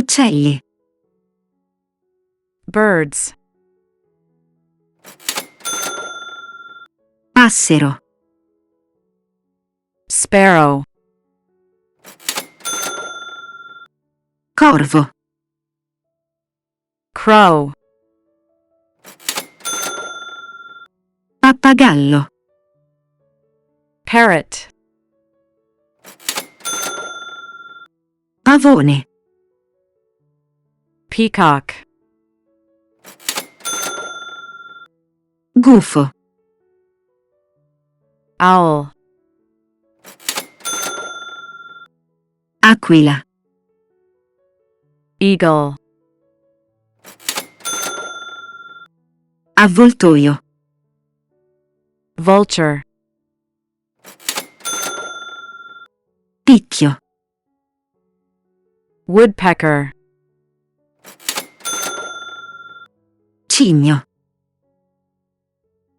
Uccelli. Birds. Passero. Sparrow. Corvo. Crow. Pappagallo. Parrot. Pavone. Peacock. Gufo. Owl. Aquila. Eagle. Avvoltoio. Vulture. Picchio. Woodpecker. Cigno.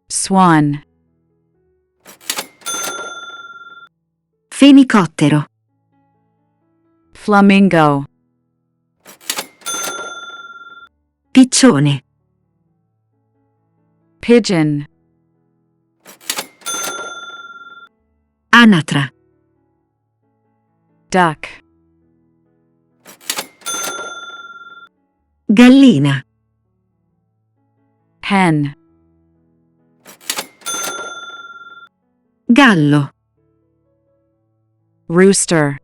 Swan. Fenicottero. Flamingo. Piccione. Pigeon. Anatra. Duck. Gallina. Hen. Gallo. Rooster.